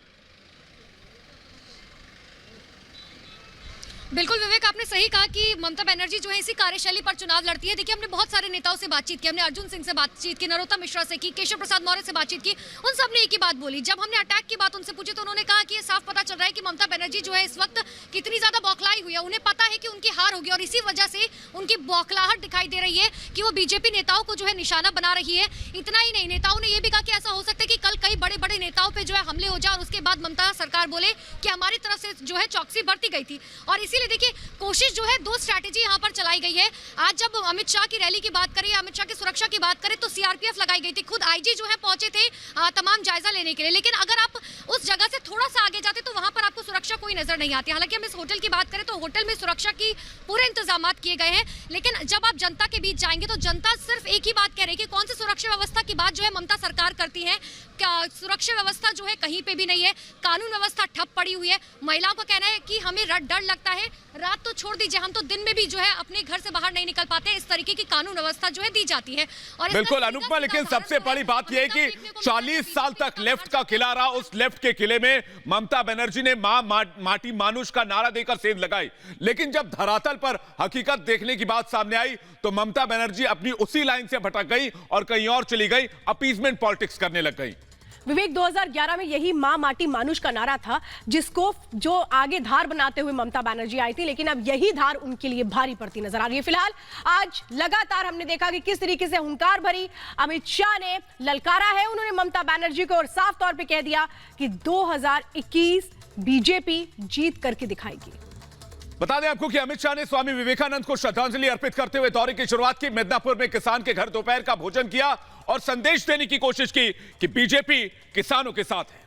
बिल्कुल विवेक, आपने सही कहा कि ममता बनर्जी जो है इसी कार्यशैली पर चुनाव लड़ती है। देखिए, हमने बहुत सारे नेताओं से बातचीत की, हमने अर्जुन सिंह से बातचीत की, नरोत्तम मिश्रा से की, केशव प्रसाद मौर्य से बातचीत की, उन सब ने एक ही बात बोली। जब हमने अटैक की बात उनसे पूछी तो उन्होंने कहा कि ये साफ पता चल रहा है कि ममता बनर्जी जो है इस वक्त कितनी ज्यादा बौखलाई हुई है। उन्हें पता है कि उनकी हार होगी और इसी वजह से उनकी बौखलाहट दिखाई दे रही है कि वो बीजेपी नेताओं को जो है निशाना बना रही है। इतना ही नहीं, नेताओं ने यह भी कहा कि ऐसा हो सकता है कि कल कई बड़े बड़े नेताओं पर जो है हमले हो जाए और उसके बाद ममता सरकार बोले कि हमारी तरफ से जो है चौकसी बरती गई थी। और इसीलिए देखिए, कोशिश जो है दो स्ट्रैटेजी यहां पर चलाई गई है। आज जब अमित शाह की रैली की बात करें, अमित शाह की सुरक्षा की बात करें, तो सीआरपीएफ लगाई गई थी। खुद आईजी जो है पहुंचे थे तमाम जायजा लेने के लिए, लेकिन अगर आप उस जगह से थोड़ा सा आगे जाते तो वहां पर आपको सुरक्षा कोई नजर नहीं आती। हालांकि हम इस होटल की बात करें तो होटल में सुरक्षा की पूरे इंतजाम किए गए हैं, लेकिन जब आप जनता के बीच जाएंगे तो जनता सिर्फ एक ही बात कह रही है कि कौन सी सुरक्षा व्यवस्था की बात जो है ममता सरकार करती है। सुरक्षा व्यवस्था जो है कहीं पे भी नहीं है, कानून व्यवस्था ठप पड़ी हुई है। महिलाओं का कहना है कि हमें डर लगता है, रात तो छोड़ दीजिए, हम तो दिन में भी जो है अपने घर से बाहर नहीं निकल पाते। इस तरीके की कानून व्यवस्था जो है दी जाती है। और बिल्कुल अनुपमा, लेकिन सबसे बड़ी बात यह है कि 40 साल तक लेफ्ट का किला रहा, उस लेफ्ट के किले में ममता बनर्जी ने मां माटी मानुष का नारा देकर सेंध लगाई, लेकिन जब धरातल पर हकीकत देखने की बात सामने आई तो ममता बनर्जी अपनी उसी लाइन से भटक गई और कहीं और चली गई, अपीजमेंट पॉलिटिक्स करने लग गई। विवेक, 2011 में यही मां माटी मानुष का नारा था जिसको जो आगे धार बनाते हुए ममता बनर्जी आई थी, लेकिन अब यही धार उनके लिए भारी पड़ती नजर आ रही है। फिलहाल आज लगातार हमने देखा कि किस तरीके से हुंकार भरी अमित शाह ने ललकारा है उन्होंने ममता बनर्जी को और साफ तौर पे कह दिया कि 2021 बीजेपी जीत करके दिखाएगी। बता दें आपको कि अमित शाह ने स्वामी विवेकानंद को श्रद्धांजलि अर्पित करते हुए दौरे की शुरुआत की। मिदनापुर में किसान के घर दोपहर का भोजन किया और संदेश देने की कोशिश की कि बीजेपी किसानों के साथ है।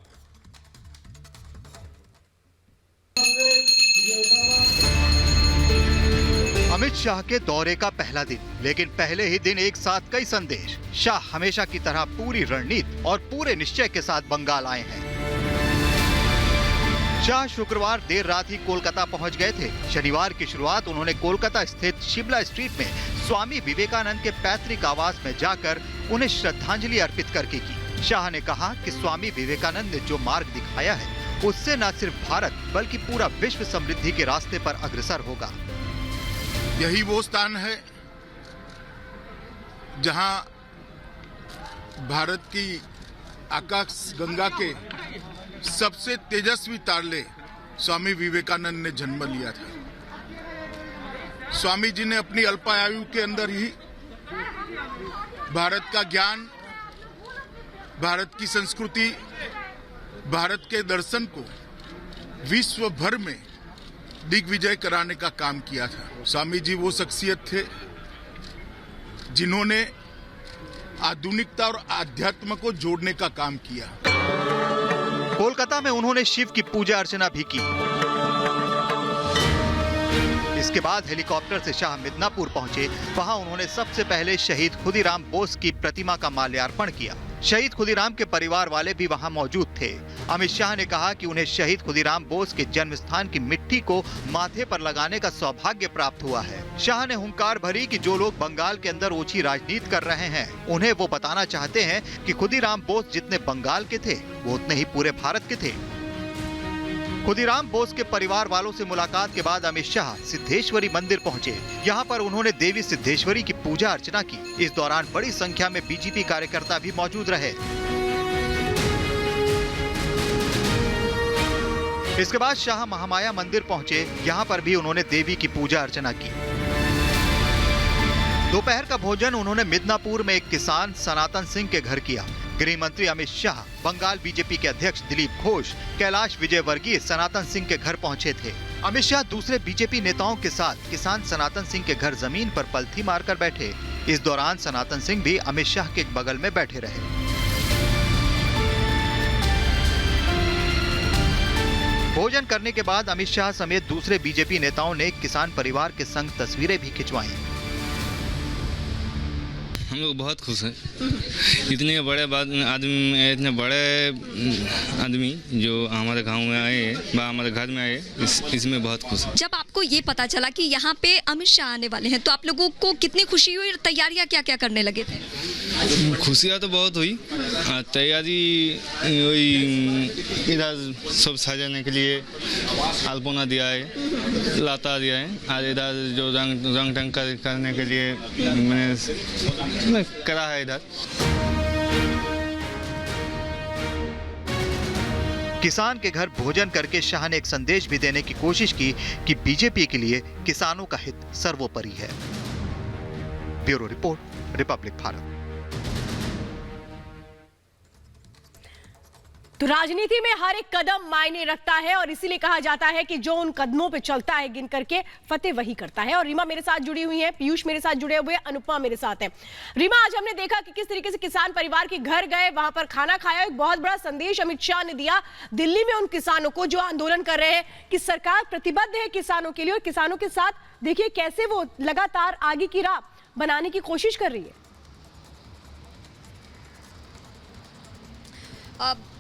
अमित शाह के दौरे का पहला दिन, लेकिन पहले ही दिन एक साथ कई संदेश। शाह हमेशा की तरह पूरी रणनीति और पूरे निश्चय के साथ बंगाल आए हैं। शाह शुक्रवार देर रात ही कोलकाता पहुंच गए थे। शनिवार की शुरुआत उन्होंने कोलकाता स्थित शिमला स्ट्रीट में स्वामी विवेकानंद के पैतृक आवास में जाकर उन्हें श्रद्धांजलि अर्पित करके की। शाह ने कहा कि स्वामी विवेकानंद ने जो मार्ग दिखाया है उससे न सिर्फ भारत बल्कि पूरा विश्व समृद्धि के रास्ते पर अग्रसर होगा। यही वो स्थान है जहां भारत की आकाश गंगा के सबसे तेजस्वी तारले स्वामी विवेकानंद ने जन्म लिया था। स्वामी जी ने अपनी अल्पायु के अंदर ही भारत का ज्ञान, भारत की संस्कृति, भारत के दर्शन को विश्व भर में दिग्विजय कराने का काम किया था। स्वामी जी वो शख्सियत थे जिन्होंने आधुनिकता और आध्यात्म को जोड़ने का काम किया। कोलकाता में उन्होंने शिव की पूजा अर्चना भी की। इसके बाद हेलीकॉप्टर से शाह मिदनापुर पहुंचे। वहां उन्होंने सबसे पहले शहीद खुदीराम बोस की प्रतिमा का माल्यार्पण किया। शहीद खुदीराम के परिवार वाले भी वहां मौजूद थे। अमित शाह ने कहा कि उन्हें शहीद खुदीराम बोस के जन्म स्थान की मिट्टी को माथे पर लगाने का सौभाग्य प्राप्त हुआ है। शाह ने हुंकार भरी कि जो लोग बंगाल के अंदर ओछी राजनीति कर रहे हैं, उन्हें वो बताना चाहते हैं कि खुदीराम बोस जितने बंगाल के थे, वो उतने ही पूरे भारत के थे। खुदीराम बोस के परिवार वालों से मुलाकात के बाद अमित शाह सिद्धेश्वरी मंदिर पहुंचे। यहां पर उन्होंने देवी सिद्धेश्वरी की पूजा अर्चना की। इस दौरान बड़ी संख्या में बीजेपी कार्यकर्ता भी मौजूद रहे। इसके बाद शाह महामाया मंदिर पहुंचे। यहां पर भी उन्होंने देवी की पूजा अर्चना की। दोपहर का भोजन उन्होंने मिदनापुर में एक किसान सनातन सिंह के घर किया। गृह मंत्री अमित शाह, बंगाल बीजेपी के अध्यक्ष दिलीप घोष, कैलाश विजयवर्गीय सनातन सिंह के घर पहुंचे थे। अमित शाह दूसरे बीजेपी नेताओं के साथ किसान सनातन सिंह के घर जमीन पर पलथी मारकर बैठे। इस दौरान सनातन सिंह भी अमित शाह के बगल में बैठे रहे। भोजन करने के बाद अमित शाह समेत दूसरे बीजेपी नेताओं ने किसान परिवार के संग तस्वीरें भी खिंचवाई। हम लोग बहुत खुश हैं। इतने बड़े आदमी जो हमारे गांव में आए, हमारे घर में आए, इसमें बहुत खुश हैं। जब आपको ये पता चला कि यहाँ पे अमित शाह आने वाले हैं, तो आप लोगों को कितनी खुशी हुई और तैयारियां क्या क्या करने लगे थे? खुशियाँ तो बहुत हुई। तैयारी वही इधर सब सजाने के लिए अल्पना दिया है, लाता दिया है, और इधर जो रंग करने के लिए मैंने करा है इधर। किसान के घर भोजन करके शाह ने एक संदेश भी देने की कोशिश की कि बीजेपी के लिए किसानों का हित सर्वोपरि है। Bureau report, Republic Bharat. तो राजनीति में हर एक कदम मायने रखता है और इसीलिए कहा जाता है कि जो उन कदमों पे चलता है गिन करके फतेह वही करता है। और रीमा मेरे साथ जुड़ी हुई है, पीयूष मेरे साथ जुड़े हुए, अनुपमा मेरे साथ है। रीमा, आज हमने देखा कि किस तरीके से किसान परिवार के घर गए, वहां पर खाना खाया। एक बहुत बड़ा संदेश अमित शाह ने दिया दिल्ली में उन किसानों को जो आंदोलन कर रहे हैं कि सरकार प्रतिबद्ध है किसानों के लिए, और किसानों के साथ देखिए कैसे वो लगातार आगे की राह बनाने की कोशिश कर रही है।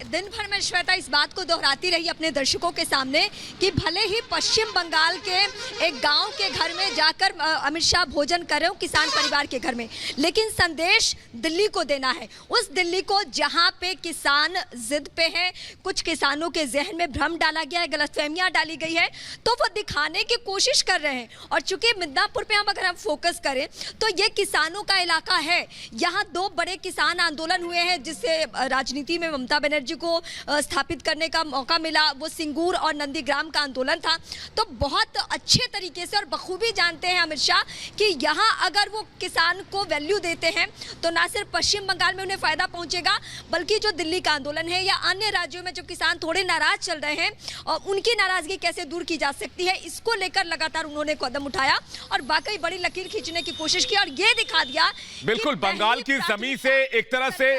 दिन भर में श्वेता इस बात को दोहराती रही अपने दर्शकों के सामने कि भले ही पश्चिम बंगाल के एक गांव के घर में जाकर अमित शाह भोजन कर रहे हो किसान परिवार के घर में, लेकिन संदेश दिल्ली को देना है। उस दिल्ली को जहां पे किसान जिद पे है, कुछ किसानों के जहन में भ्रम डाला गया है, गलतफहमियां डाली गई है, तो वो दिखाने की कोशिश कर रहे हैं। और चूंकि मिदनापुर पे अगर हम फोकस करें तो ये किसानों का इलाका है। यहाँ 2 बड़े किसान आंदोलन हुए हैं जिससे राजनीति में ममता बनर्जी को स्थापित करने का मौका मिला। वो सिंगूर और नंदीग्राम का आंदोलन था। तो बहुत अच्छे तरीके से और बखूबी जानते हैं अमित शाह कि यहाँ अगर वो किसान को वैल्यू देते हैं तो ना सिर्फ पश्चिम बंगाल में उन्हें फायदा पहुंचेगा, बल्कि जो दिल्ली का आंदोलन है या अन्य राज्यों में जो किसान थोड़े नाराज चल रहे हैं और उनकी नाराजगी कैसे दूर की जा सकती है, इसको लेकर लगातार उन्होंने कदम उठाया और वाकई बड़ी लकीर खींचने की कोशिश की और ये दिखा दिया। बिल्कुल, बंगाल की जमीन से एक तरह से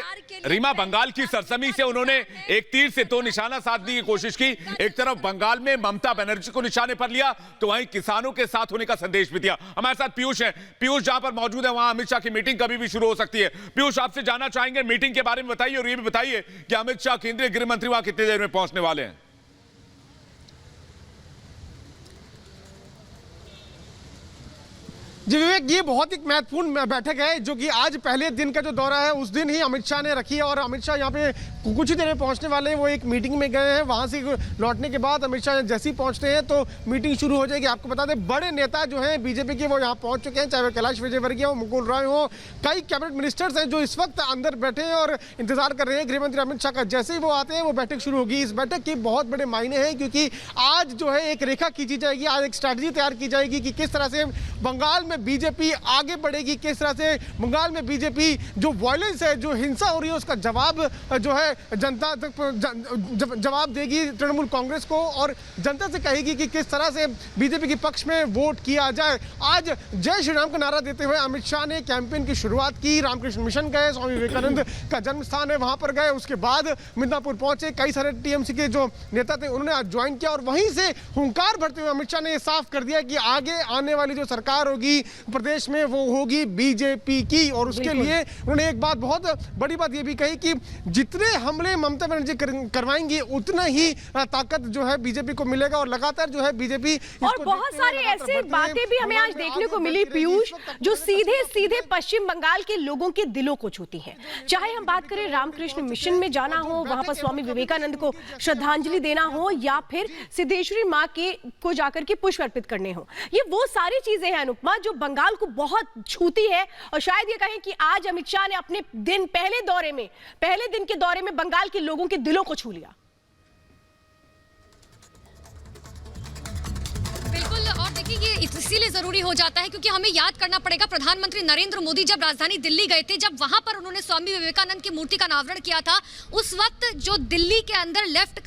रीमा, बंगाल की सरजमी से उन्होंने एक तीर से 2 निशाना साधने की कोशिश की। एक तरफ बंगाल में ममता बनर्जी को निशाने पर लिया, तो वहीं किसानों के साथ होने का संदेश भी दिया। हमारे साथ पीयूष हैं। पीयूष, जहां पर मौजूद है वहां अमित शाह की मीटिंग कभी भी शुरू हो सकती है। पीयूष, आपसे जानना चाहेंगे मीटिंग के बारे में बताइए, और ये भी बताइए कि अमित शाह केंद्रीय गृह मंत्री वहां कितनी देर में पहुंचने वाले हैं। जी विवेक, ये बहुत ही महत्वपूर्ण बैठक है जो कि आज पहले दिन का जो दौरा है उस दिन ही अमित शाह ने रखी है। और अमित शाह यहाँ पे कुछ ही देर में पहुँचने वाले हैं। वो एक मीटिंग में गए हैं, वहाँ से लौटने के बाद अमित शाह जैसे ही पहुँचते हैं तो मीटिंग शुरू हो जाएगी। आपको बता दें, बड़े नेता जो हैं बीजेपी के वो यहाँ पहुँच चुके हैं, चाहे वो कैलाश विजयवर्गीय हो, मुकुल रॉय हो, कई कैबिनेट मिनिस्टर्स हैं जो इस वक्त अंदर बैठे हैं और इंतजार कर रहे हैं गृह मंत्री अमित शाह का। जैसे ही वो आते हैं वो बैठक शुरू होगी। इस बैठक के बहुत बड़े मायने हैं क्योंकि आज जो है एक रेखा खींची जाएगी, आज एक स्ट्रैटेजी तैयार की जाएगी कि किस तरह से बंगाल में बीजेपी आगे बढ़ेगी, किस तरह से बंगाल में बीजेपी जो वायलेंस है, जो हिंसा हो रही है, उसका जवाब जो है जनता तक जवाब देगी तृणमूल कांग्रेस को और जनता से कहेगी कि किस तरह से बीजेपी के पक्ष में वोट किया जाए। आज जय श्री राम का नारा देते हुए अमित शाह ने कैंपेन की शुरुआत की। रामकृष्ण मिशन गए, स्वामी विवेकानंद का जन्म स्थान है वहां पर गए, उसके बाद मिदनापुर पहुंचे। कई सारे टीएमसी के जो नेता थे उन्होंने आज ज्वाइन किया और वहीं से हुंकार भरते हुए अमित शाह ने साफ कर दिया कि आगे आने वाली जो सरकार होगी प्रदेश में वो होगी बीजेपी की। और उसके लिए उन्होंने एक बात, बहुत बड़ी बात ये भी कही कि जितने हमले ममता बनर्जी करवाएंगी उतना ही ताकत जो है बीजेपी को मिलेगा और लगातार जो है बीजेपी। और बहुत सारी ऐसी बातें भी हमें आज देखने को मिली पीयूष, जो सीधे सीधे पश्चिम बंगाल के लोगों के दिलों को छूती हैं। चाहे हम बात करें रामकृष्ण मिशन में जाना हो, वहां पर स्वामी विवेकानंद को श्रद्धांजलि देना हो, या फिर सिद्धेश्वरी मां के को जाकर के पुष्प अर्पित करने हो, ये वो सारी चीजें हैं अनुपमा जो बंगाल को बहुत छूती है। और शायद ये कहें कि आज अमित शाह ने अपने पहले दिन के दौरे में बंगाल के लोगों के दिलों को छू लिया। बिल्कुल, और देखिए ये इसीलिए जरूरी हो जाता है क्योंकि हमें याद करना पड़ेगा प्रधानमंत्री नरेंद्र मोदी जब राजधानी दिल्ली गए थे, जब वहां पर उन्होंने स्वामी विवेकानंद की मूर्ति का अनावरण किया था, उस वक्त जो दिल्ली के अंदर लेफ्ट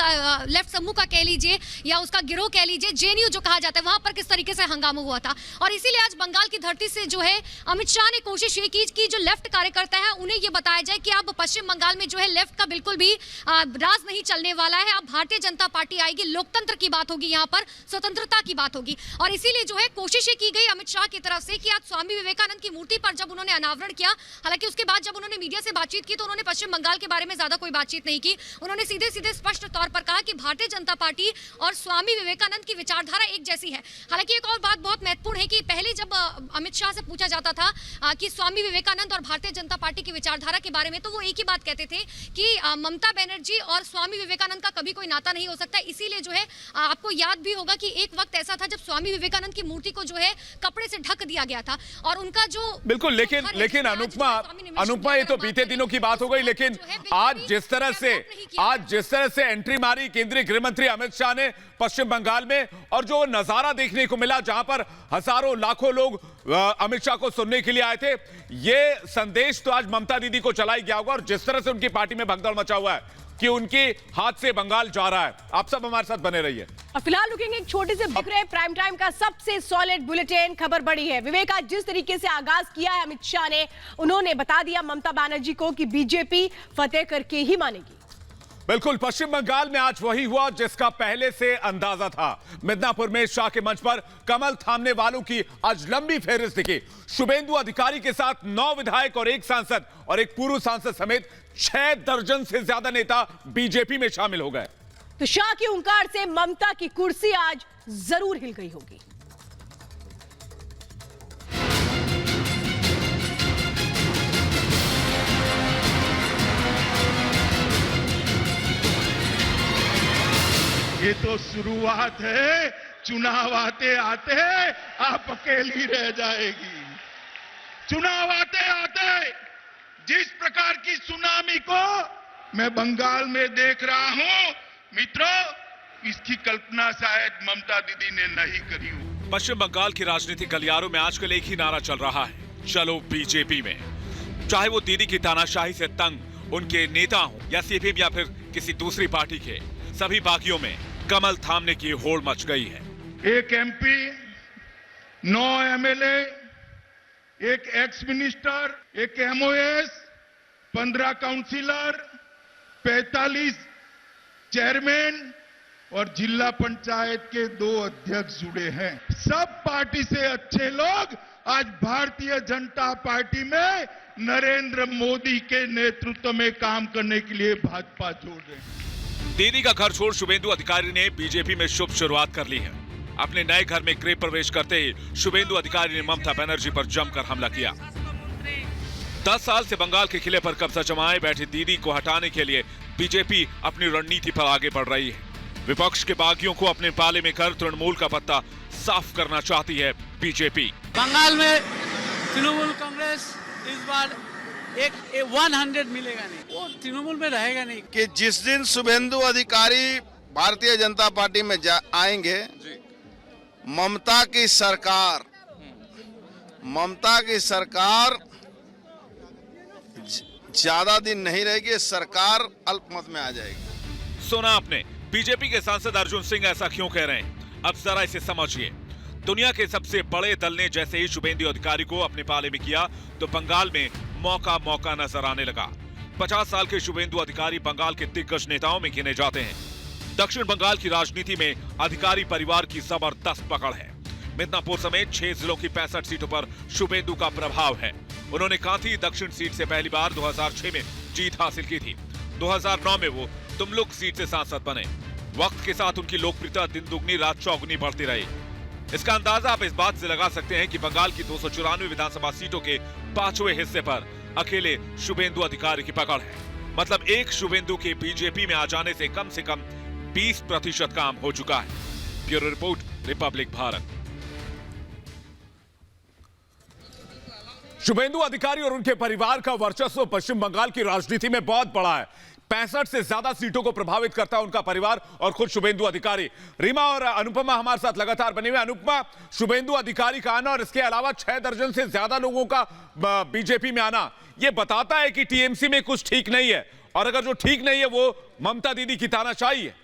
समूह का कह लीजिए या उसका गिरोह कह लीजिए, जेएनयू जो कहा जाता है, वहां पर किस तरीके से हंगामा हुआ था। और इसीलिए आज बंगाल की धरती से जो है अमित शाह ने कोशिश ये की कि जो लेफ्ट कार्यकर्ता है उन्हें ये बताया जाए कि अब पश्चिम बंगाल में जो है लेफ्ट का बिल्कुल भी राज नहीं चलने वाला है। अब भारतीय जनता पार्टी आएगी, लोकतंत्र की बात होगी, यहाँ पर स्वतंत्रता की बात होगी। और इसीलिए जो है कोशिश की गई अमित शाह की तरफ से कि आज स्वामी विवेकानंद की मूर्ति पर जब उन्होंने अनावरण किया, हालांकि उसके बाद जब उन्होंने मीडिया से बातचीत की तो उन्होंने पश्चिम बंगाल के बारे में ज्यादा कोई बातचीत नहीं की। उन्होंने सीधे सीधे स्पष्ट तौर पर कहा कि भारतीय जनता पार्टी और स्वामी विवेकानंद की विचारधारा एक जैसी है। हालांकि एक और बात बहुत महत्वपूर्ण है कि पहले जब अमित शाह से पूछा जाता था कि स्वामी विवेकानंद और भारतीय जनता पार्टी की विचारधारा के बारे में, तो वो एक ही बात कहते थे कि ममता बनर्जी और स्वामी विवेकानंद का कभी कोई नाता नहीं हो सकता। इसीलिए जो है आपको याद भी होगा कि एक वक्त ऐसा था जब स्वामी विवेकानंद की मूर्ति को जो है कपड़े से ढक दिया गया था और उनका जो बिल्कुल, लेकिन अनुपमा ये तो बीते दिनों की बात हो गई, लेकिन आज जिस तरह से एंट्री मारी केंद्रीय गृह मंत्री अमित शाह ने पश्चिम बंगाल में, और जो नजारा देखने को मिला जहां पर हजारों लाखों लोग अमित शाह को सुनने के लिए आए थे, ये संदेश तो आज ममता दीदी को चला ही गया होगा। और जिस तरह से उनकी पार्टी में भगदड़ मचा हुआ है कि उनके हाथ से बंगाल जा रहा है। आप सब हमारे साथ बने रहिए। और फिलहाल रुकेंगे एक छोटे से ब्रेक रहे। प्राइम टाइम का सबसे सॉलिड बुलेटिन खबर बड़ी है। विवेक, आज जिस तरीके से आगाज किया है अमित शाह ने, उन्होंने बता दिया ममता बनर्जी को कि बीजेपी फतेह करके ही मानेगी। बिल्कुल, पश्चिम बंगाल में आज वही हुआ जिसका पहले से अंदाजा था। मिदनापुर में शाह के मंच पर कमल थामने वालों की आज लंबी फेहरिस्त दिखी। शुभेंदु अधिकारी के साथ 9 विधायक और 1 सांसद और 1 पूर्व सांसद समेत 6 दर्जन से ज्यादा नेता बीजेपी में शामिल हो गए। तो शाह की हुंकार से ममता की कुर्सी आज जरूर हिल गई होगी। ये तो शुरुआत है, चुनाव आते आते आप अकेली रह जाएगी। चुनाव आते आते जिस प्रकार की सुनामी को मैं बंगाल में देख रहा हूं, मित्रों, इसकी कल्पना शायद ममता दीदी ने नहीं करी हो। पश्चिम बंगाल की राजनीतिक गलियारों में आजकल एक ही नारा चल रहा है, चलो बीजेपी में। चाहे वो दीदी की तानाशाही से तंग उनके नेता हो या सीपीएम या फिर किसी दूसरी पार्टी के, सभी बागियों में कमल थामने की होड़ मच गई है। एक एमपी, 9 एमएलए, एक एक्स मिनिस्टर, एक एमओएस, 15 काउंसिलर, 45 चेयरमैन और जिला पंचायत के 2 अध्यक्ष जुड़े हैं। सब पार्टी से अच्छे लोग आज भारतीय जनता पार्टी में नरेंद्र मोदी के नेतृत्व में काम करने के लिए भाजपा जोड़ रहे हैं। दीदी का घर छोड़ शुभेंदु अधिकारी ने बीजेपी में शुभ शुरुआत कर ली है। अपने नए घर में गृह प्रवेश करते ही शुभेंदु अधिकारी ने ममता बनर्जी पर जमकर हमला किया। 10 साल से बंगाल के किले पर कब्जा जमाए बैठी दीदी को हटाने के लिए बीजेपी अपनी रणनीति पर आगे बढ़ रही है। विपक्ष के बागियों को अपने पाले में कर तृणमूल का पत्ता साफ करना चाहती है बीजेपी। बंगाल में तृणमूल कांग्रेस इस बार एक 100 मिलेगा नहीं, वो तृणमूल में रहेगा नहीं। कि जिस दिन शुभेंदु अधिकारी भारतीय जनता पार्टी में आएंगे, ममता की सरकार ज्यादा दिन नहीं रहेगी, सरकार अल्पमत में आ जाएगी। सुना आपने, बीजेपी के सांसद अर्जुन सिंह ऐसा क्यों कह रहे हैं? अब जरा इसे समझिए। दुनिया के सबसे बड़े दल ने जैसे ही शुभेंदु अधिकारी को अपने पाले में किया तो बंगाल में मौका नजर आने लगा। 50 साल के शुभेंदु अधिकारी बंगाल के दिग्गज नेताओं में गिने जाते हैं। दक्षिण बंगाल की राजनीति में अधिकारी परिवार की जबरदस्त पकड़ है। मिदनापुर समेत 6 जिलों की 65 सीटों पर शुभेंदु का प्रभाव है। उन्होंने कांथी दक्षिण सीट से पहली बार 2006 में जीत हासिल की थी। 2009 में वो तुमलुक सीट से सांसद बने। वक्त के साथ उनकी लोकप्रियता दिन दुगनी रात चौगुनी बढ़ती रही। इसका अंदाजा आप इस बात से लगा सकते हैं कि बंगाल की 294 विधानसभा सीटों के 5वें हिस्से पर अकेले शुभेंदु अधिकारी की पकड़ है। मतलब एक शुभेंदु के बीजेपी में आ जाने से कम 20% काम हो चुका है। Bureau report, Republic Bharat. Shubhendu Adhikari और उनके परिवार का वर्चस्व पश्चिम बंगाल की राजनीति में बहुत बड़ा है। 65 से ज्यादा सीटों को प्रभावित करता है उनका परिवार और खुद शुभेंदु अधिकारी। रीमा और अनुपमा हमारे साथ लगातार बने हुए। अनुपमा, शुभेंदु अधिकारी का आना और इसके अलावा 6 दर्जन से ज्यादा लोगों का बीजेपी में आना, यह बताता है कि टीएमसी में कुछ ठीक नहीं है, और अगर जो ठीक नहीं है वो ममता दीदी की तानाशाही है।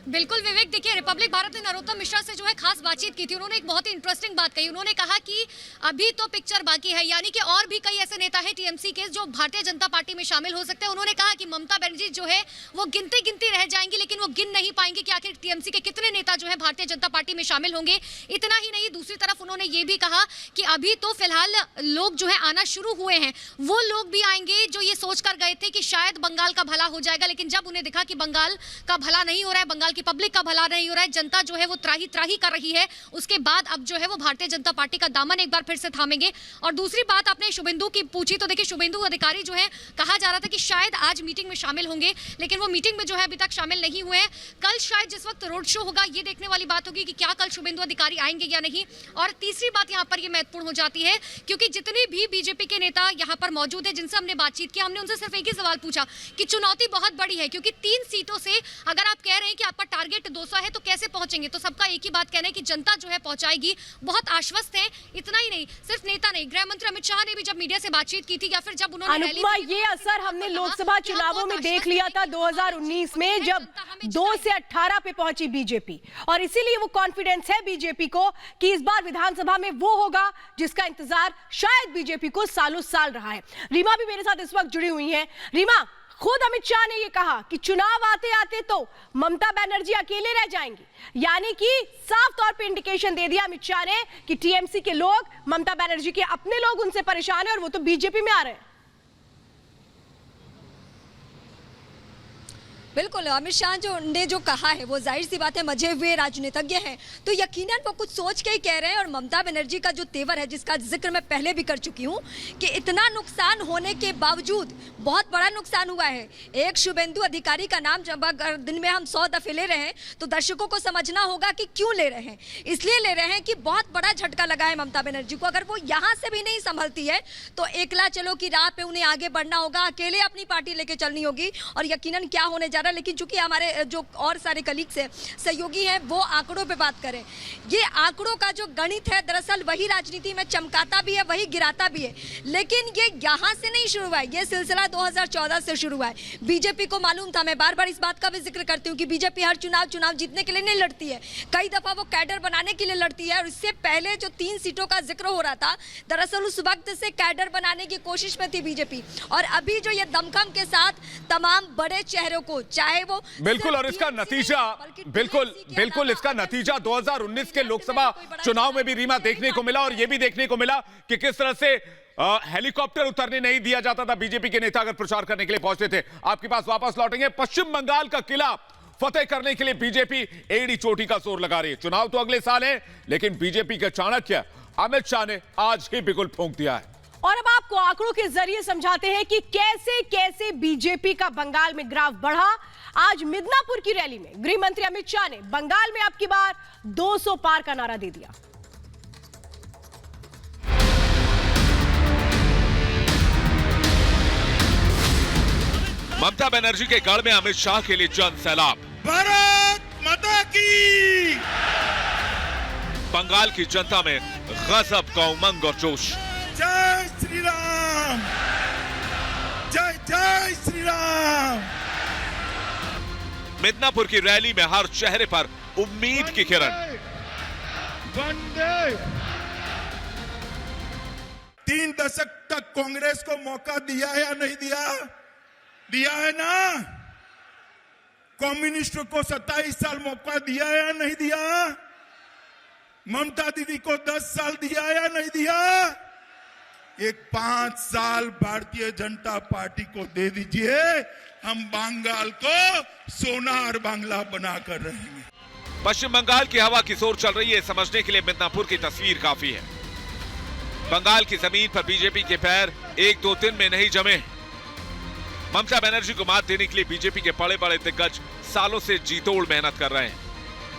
बिल्कुल विवेक, देखिए रिपब्लिक भारत ने नरोत्तम मिश्रा से जो है खास बातचीत की थी। उन्होंने एक बहुत ही इंटरेस्टिंग बात कही। उन्होंने कहा कि अभी तो पिक्चर बाकी है, यानी कि और भी कई ऐसे नेता हैं टीएमसी के जो भारतीय जनता पार्टी में शामिल हो सकते हैं। उन्होंने कहा कि ममता बनर्जी जो है वो गिनती रह जाएंगी, लेकिन वो गिन नहीं पाएंगे कि आखिर टीएमसी के कितने नेता जो है भारतीय जनता पार्टी में शामिल होंगे। इतना ही नहीं, दूसरी तरफ उन्होंने ये भी कहा कि अभी तो फिलहाल लोग जो है आना शुरू हुए हैं। वो लोग भी आएंगे जो ये सोचकर गए थे कि शायद बंगाल का भला हो जाएगा, लेकिन जब उन्हें दिखा कि बंगाल का भला नहीं हो रहा है, बंगाल की पब्लिक का भला नहीं हो रहा है, जनता जो है वो त्राही कर रही है, उसके बाद अब जो है वो भारतीय जनता पार्टी का दामन एक बार फिर से थामेंगे। और दूसरी बात आपने शुभेंदु की पूछी, तो देखिए शुभेंदु अधिकारी जो है कहा जा रहा था कि शायद आज मीटिंग में शामिल होंगे, लेकिन वो मीटिंग में जो है अभी तक शामिल नहीं हुए हैं। कल शायद जिस वक्त रोड शो होगा ये देखने वाली बात होगी कि क्या कल शुभेंदु अधिकारी आएंगे या नहीं। और तीसरी बात यहाँ पर ये महत्वपूर्ण हो जाती है, क्योंकि जितने भी बीजेपी के नेता यहाँ पर मौजूद है जिनसे हमने बातचीत की, हमने उनसे सिर्फ एक ही सवाल पूछा कि चुनौती बहुत बड़ी है, क्योंकि 3 सीटों से अगर आप कह रहे हैं कि आपका टारगेट 200 है तो कैसे पहुंचेंगे। तो सबका एक ही बात कहना है कि जनता जो है पहुंचाएगी। बहुत आश्वस्त है। इतना ही नहीं, सिर्फ नेता नहीं, गृह मंत्री अमित शाह ने भी जब मीडिया से बातचीत की थी या फिर जब उन्होंने अनुपमा, ये असर हमने लोकसभा चुनावों में देख लिया था 2019 में, जब 2 से 18 पे पहुंची बीजेपी, और इसीलिए वो कॉन्फिडेंस है बीजेपी को कि इस बार विधानसभा में वो होगा जिसका इंतजार शायद बीजेपी को सालों साल रहा है। रीमा भी मेरे साथ इस वक्त जुड़ी हुई है। रीमा, खुद अमित शाह ने यह कहा कि चुनाव आते आते तो ममता बनर्जी अकेले रह जाएंगी, यानी कि साफ तौर पे इंडिकेशन दे दिया अमित शाह ने कि टीएमसी के लोग, ममता बनर्जी के अपने लोग उनसे परेशान है और वो तो बीजेपी में आ रहे हैं। बिल्कुल, अमित शाह ने जो कहा है वो जाहिर सी बात है, मजे हुए राजनीतिज्ञ हैं तो यकीनन वो कुछ सोच के ही कह रहे हैं। और ममता बनर्जी का जो तेवर है, जिसका जिक्र मैं पहले भी कर चुकी हूँ कि इतना नुकसान होने के बावजूद, बहुत बड़ा नुकसान हुआ है। एक शुभेंदु अधिकारी का नाम जब अगर दिन में हम 100 दफे ले रहे हैं तो दर्शकों को समझना होगा कि क्यों ले रहे हैं। इसलिए ले रहे हैं कि बहुत बड़ा झटका लगा है ममता बनर्जी को। अगर वो यहाँ से भी नहीं संभलती है तो एकला चलो की राह पे उन्हें आगे बढ़ना होगा, अकेले अपनी पार्टी लेके चलनी होगी। और यकीनन क्या होने जा रहा है, लेकिन चूंकि हमारे जो और सारे कलीग्स हैं, सहयोगी हैं, वो आंकड़ों पे बात करें। ये आंकड़ों का जो गणित है दरअसल वही राजनीति में चमकाता भी है, वही गिराता भी है। लेकिन ये यहाँ से नहीं शुरू हुआ है, ये सिलसिला 2014 से शुरू हुआ है। बीजेपी को मालूम था, मैं बार बार इस बात का भी जिक्र करती हूँ कि बीजेपी हर चुनाव जीतने के लिए नहीं लड़ती है, कई दफा वो कैडर बनाने के लिए लड़ती है। और इससे पहले जो 3 सीटों का जिक्र हो रहा था, दरअसल उस वक्त से कैडर बनाने की कोशिश में थी बीजेपी। और अभी जो ये दमखम के साथ तमाम बड़े चेहरों को, चाहे वो बिल्कुल, और इसका नतीजा बिल्कुल इसका नतीजा 2019 के लोकसभा चुनाव में भी रीमा देखने को मिला। और यह भी देखने को मिला कि किस तरह से हेलीकॉप्टर उतरने नहीं दिया जाता था बीजेपी के नेता अगर प्रचार करने के लिए पहुंचते थे। आपके पास वापस लौटेंगे। पश्चिम बंगाल का किला फतेह करने के लिए बीजेपी एड़ी चोटी का जोर लगा रही है। चुनाव तो अगले साल है, लेकिन बीजेपी के चाणक्य अमित शाह ने आज ही बिगुल फूंक दिया है। और अब आपको आंकड़ों के जरिए समझाते हैं कि कैसे कैसे बीजेपी का बंगाल में ग्राफ बढ़ा। आज मिदनापुर की रैली में गृह मंत्री अमित शाह ने बंगाल में अब की बार 200 पार का नारा दे दिया। ममता बनर्जी के गढ़ में अमित शाह के लिए जन सैलाब। भारत माता की। बंगाल की जनता में गजब का उमंग और जोश। जय श्री राम, जय जय श्री राम। मिदनापुर की रैली में हर चेहरे पर उम्मीद की किरण। वंदे। 3 दशक तक कांग्रेस को मौका दिया है या नहीं दिया? दिया है ना? कम्युनिस्टों को 27 साल मौका दिया या नहीं दिया? ममता दीदी को 10 साल दिया या नहीं दिया? एक 5 साल भारतीय जनता पार्टी को दे दीजिए, हम बंगाल को सोनार बांग्ला बनाकर रहेंगे। पश्चिम बंगाल की हवा किस ओर चल रही है समझने के लिए मिदनापुर की तस्वीर काफी है। बंगाल की जमीन पर बीजेपी के पैर 1-2 दिन में नहीं जमे। ममता बनर्जी को मात देने के लिए बीजेपी के बड़े बड़े दिग्गज सालों से जीतोड़ मेहनत कर रहे हैं।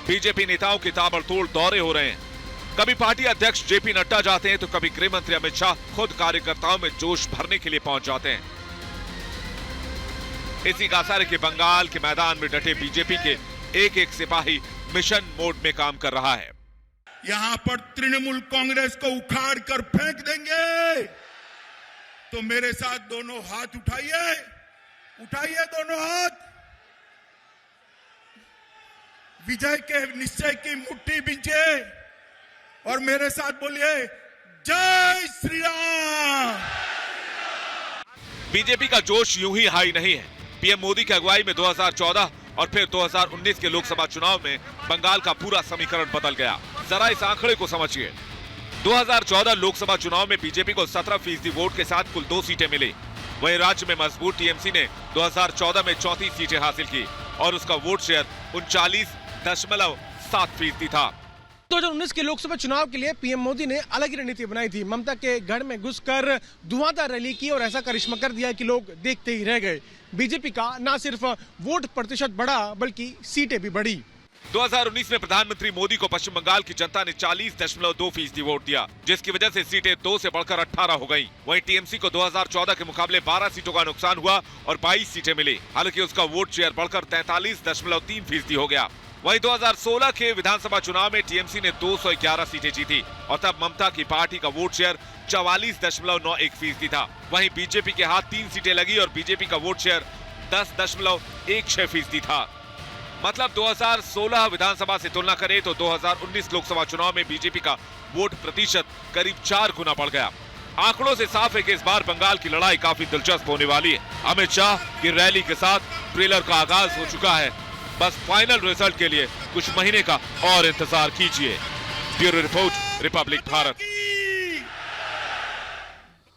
बीजेपी नेताओं के ताबड़तोड़ दौरे हो रहे हैं। कभी पार्टी अध्यक्ष जेपी नड्डा जाते हैं तो कभी गृह मंत्री अमित शाह खुद कार्यकर्ताओं में जोश भरने के लिए पहुंच जाते हैं। इसी का असर है कि बंगाल के मैदान में डटे बीजेपी के एक एक सिपाही मिशन मोड में काम कर रहा है। यहां पर तृणमूल कांग्रेस को उखाड़ कर फेंक देंगे, तो मेरे साथ दोनों हाथ उठाइए, उठाइए दोनों हाथ। विजय के निश्चय की मुट्ठी बींचे और मेरे साथ बोलिए जय श्री राम। बीजेपी का जोश यूं ही हाई नहीं है। पीएम मोदी की अगुवाई में 2014 और फिर 2019 के लोकसभा चुनाव में बंगाल का पूरा समीकरण बदल गया। जरा इस आंकड़े को समझिए। 2014 लोकसभा चुनाव में बीजेपी को 17% वोट के साथ कुल 2 सीटें मिली। वहीं राज्य में मजबूत टीएमसी ने 2014 में 34 सीटें हासिल की और उसका वोट शेयर 39.7% था। 2019 के लोकसभा चुनाव के लिए पीएम मोदी ने अलग ही रणनीति बनाई थी। ममता के घर में घुसकर धुआंधार रैली की और ऐसा करिश्मा कर दिया कि लोग देखते ही रह गए। बीजेपी का न सिर्फ वोट प्रतिशत बढ़ा बल्कि सीटें भी बढ़ी। 2019 में प्रधानमंत्री मोदी को पश्चिम बंगाल की जनता ने 40.2% वोट दिया, जिसकी वजह से सीटें 2 से बढ़कर 18 हो गईं। वहीं टीएमसी को 2014 के मुकाबले 12 सीटों का नुकसान हुआ और 22 सीटें मिली। हालांकि उसका वोट शेयर बढ़कर 43.3% हो गया। वहीं 2016 के विधानसभा चुनाव में टीएमसी ने 211 सीटें जीती और तब ममता की पार्टी का वोट शेयर 44.91% था। वहीं बीजेपी के हाथ 3 सीटें लगी और बीजेपी का वोट शेयर 10.16% था। मतलब 2016 विधानसभा से तुलना करें तो 2019 लोकसभा चुनाव में बीजेपी का वोट प्रतिशत करीब 4 गुना बढ़ गया। आंकड़ों से साफ है कि इस बार बंगाल की लड़ाई काफी दिलचस्प होने वाली है। अमित शाह की रैली के साथ ट्रेलर का आगाज हो चुका है। बस फाइनल रिजल्ट के लिए कुछ महीने का और इंतजार कीजिए। Bureau report, Republic Bharat.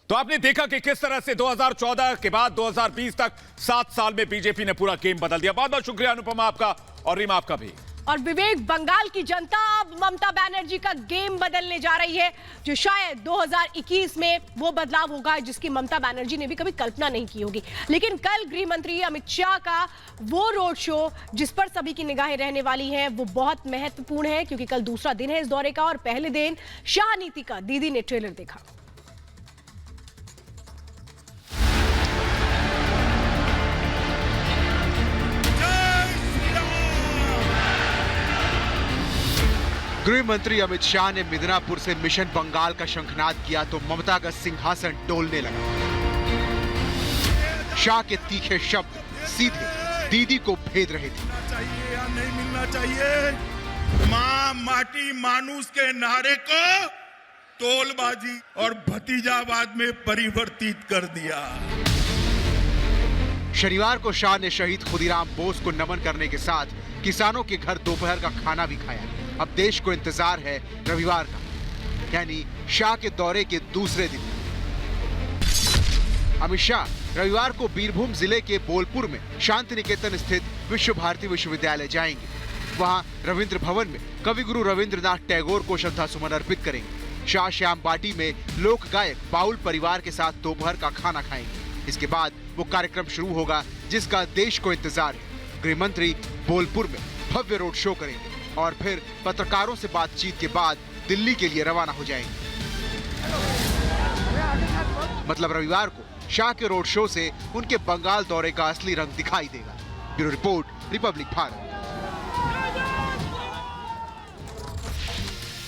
तो आपने देखा कि किस तरह से 2014 के बाद 2020 तक 7 साल में बीजेपी ने पूरा गेम बदल दिया। बहुत बहुत शुक्रिया अनुपमा आपका और रीमा आपका भी। और विवेक, बंगाल की जनता अब ममता बनर्जी का गेम बदलने जा रही है, जो शायद 2021 में वो बदलाव होगा जिसकी ममता बनर्जी ने भी कभी कल्पना नहीं की होगी। लेकिन कल गृह मंत्री अमित शाह का वो रोड शो जिस पर सभी की निगाहें रहने वाली हैं, वो बहुत महत्वपूर्ण है, क्योंकि कल दूसरा दिन है इस दौरे का और पहले दिन शाह नीति का दीदी ने ट्रेलर देखा। गृह मंत्री अमित शाह ने मिदनापुर से मिशन बंगाल का शंखनाद किया तो ममता का सिंहासन डोलने लगा। शाह के तीखे शब्द सीधे दीदी को भेद रहे थे। मिलना चाहिए या नहीं मिलना चाहिए? मां माटी मानुस के नारे को तोलबाजी और भतीजावाद में परिवर्तित कर दिया। शनिवार को शाह ने शहीद खुदीराम बोस को नमन करने के साथ किसानों के घर दोपहर का खाना भी खाया। अब देश को इंतजार है रविवार का, यानी शाह के दौरे के दूसरे दिन। अमित शाह रविवार को बीरभूम जिले के बोलपुर में शांति निकेतन स्थित विश्व भारती विश्वविद्यालय जाएंगे। वहां रविंद्र भवन में कविगुरु रविंद्रनाथ टैगोर को श्रद्धासुमन अर्पित करेंगे। शाह श्याम बाटी में लोक गायक बाउल परिवार के साथ दोपहर का खाना खाएंगे। इसके बाद वो कार्यक्रम शुरू होगा जिसका देश को इंतजार है। गृह मंत्री बोलपुर में भव्य रोड शो करेंगे और फिर पत्रकारों से बातचीत के बाद दिल्ली के लिए रवाना हो जाएंगे। मतलब रविवार को शाह के रोड शो से उनके बंगाल दौरे का असली रंग दिखाई देगा। Bureau report, Republic Bharat.